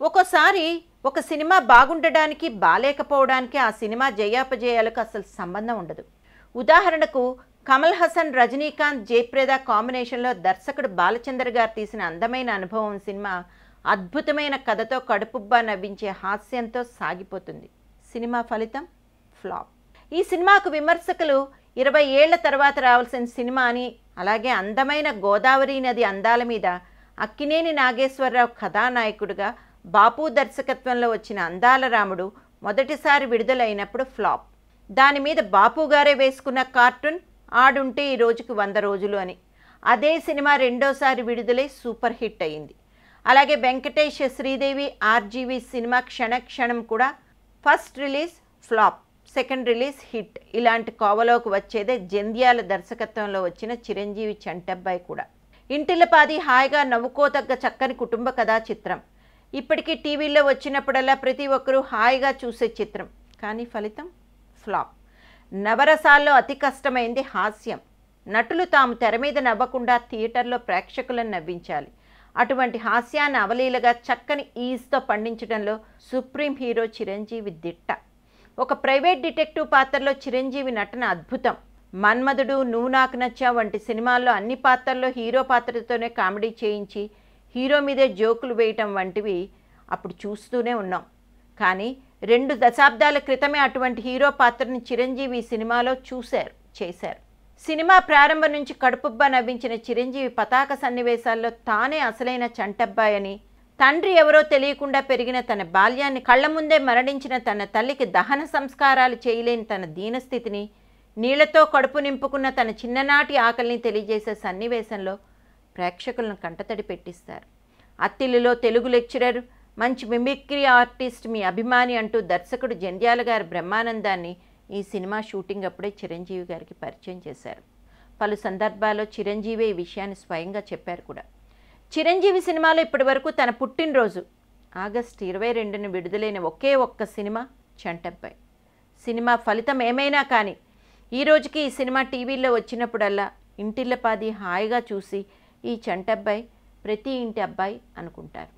ఒక్కోసారి ఒక సినిమా బాగుండడానికి బాలేకపోవడానికి ఆ సినిమా జయాపజయాలకు అసలు సంబంధం ఉండదు. ఉదాహరణకు కమల్ హాసన్, రజనీకాంత్, జయప్రద కాంబినేషన్లో దర్శకుడు బాలచంద్ర గారు తీసిన అందమైన అనుభవం సినిమా అద్భుతమైన కథతో కడుపుబ్బా నవ్వించే హాస్యంతో సాగిపోతుంది. సినిమా ఫలితం ఫ్లాప్. ఈ సినిమాకు విమర్శకులు 20 ఏళ్ల తర్వాత రావాల్సిన సినిమా అని, అలాగే అందమైన గోదావరి నది అందాల మీద అక్కినేని నాగేశ్వరరావు కథానాయకుడిగా బాపు దర్శకత్వంలో వచ్చిన అందాల రాముడు మొదటిసారి విడుదలైనప్పుడు ఫ్లాప్. దాని మీద బాపు గారే వేసుకున్న కార్టూన్ ఆడుంటే ఈ రోజుకి 100 రోజులు అని. అదే సినిమా రెండోసారి విడుదలై సూపర్ హిట్ అయింది. అలాగే వెంకటేష్, శ్రీదేవి, ఆర్జీవి సినిమా క్షణక్షణం కూడా first release flop, second release hit. ఇలాంటి కోవలోకి వచ్చేదే జంధ్యాల దర్శకత్వంలో వచ్చిన చిరంజీవి చంటబ్బాయి కూడా. ఇంటిల్లపాది హాయిగా నవ్వుకోతగ్గ చక్కని కుటుంబ కథా చిత్రం. ఇప్పటికీ టీవీలో వచ్చినప్పుడల్లా ప్రతి ఒక్కరూ హాయిగా చూసే చిత్రం. కానీ ఫలితం ఫ్లాప్. నవరసాల్లో అతి కష్టమైంది హాస్యం. నటులు తాము తెర మీద నవ్వకుండా థియేటర్లో ప్రేక్షకులను నవ్వించాలి. అటువంటి హాస్యాన్ని అవలీలగా చక్కని ఈజ్తో పండించడంలో సుప్రీం హీరో చిరంజీవి దిట్ట. ఒక ప్రైవేట్ డిటెక్టివ్ పాత్రలో చిరంజీవి నటన అద్భుతం. మన్మధుడు, నువ్వు నాకు నచ్చా వంటి సినిమాల్లో అన్ని పాత్రల్లో హీరో పాత్రతోనే కామెడీ చేయించి హీరో మీదే జోకులు వేయటం వంటివి అప్పుడు చూస్తూనే ఉన్నాం. కానీ 2 దశాబ్దాల క్రితమే అటువంటి హీరో పాత్రని చిరంజీవి సినిమాలో చేశారు. సినిమా ప్రారంభం నుంచి కడుపుబ్బా నవ్వించిన చిరంజీవి పతాక సన్నివేశాల్లో తానే అసలైన చంటబ్బాయి అని, తండ్రి ఎవరో తెలియకుండా పెరిగిన తన బాల్యాన్ని, కళ్ల ముందే మరణించిన తన తల్లికి దహన సంస్కారాలు చేయలేని తన దీనస్థితిని, నీళ్లతో కడుపు నింపుకున్న తన చిన్ననాటి ఆకలిని తెలియజేసే సన్నివేశంలో ప్రేక్షకులను కంటతడి పెట్టిస్తారు. అత్తిలిలో తెలుగు లెక్చరర్, మంచి మిమిక్రీ ఆర్టిస్ట్, మీ అభిమాని అంటూ దర్శకుడు జంధ్యాల గారి బ్రహ్మానందాన్ని ఈ సినిమా షూటింగ్ అప్పుడే చిరంజీవి గారికి పరిచయం చేశారు. పలు సందర్భాల్లో చిరంజీవి ఈ విషయాన్ని స్వయంగా చెప్పారు కూడా. చిరంజీవి సినిమాలో ఇప్పటి వరకు తన పుట్టినరోజు ఆగస్టు 22న విడుదలైన ఒకే ఒక్క సినిమా చంటబ్బాయి. సినిమా ఫలితం ఏమైనా కానీ ఈ రోజుకి ఈ సినిమా టీవీలో వచ్చినప్పుడల్లా ఇంటిల్లపాది హాయిగా చూసి ఈ చంటబ్బాయి ప్రతి ఇంటి అబ్బాయి అనుకుంటారు.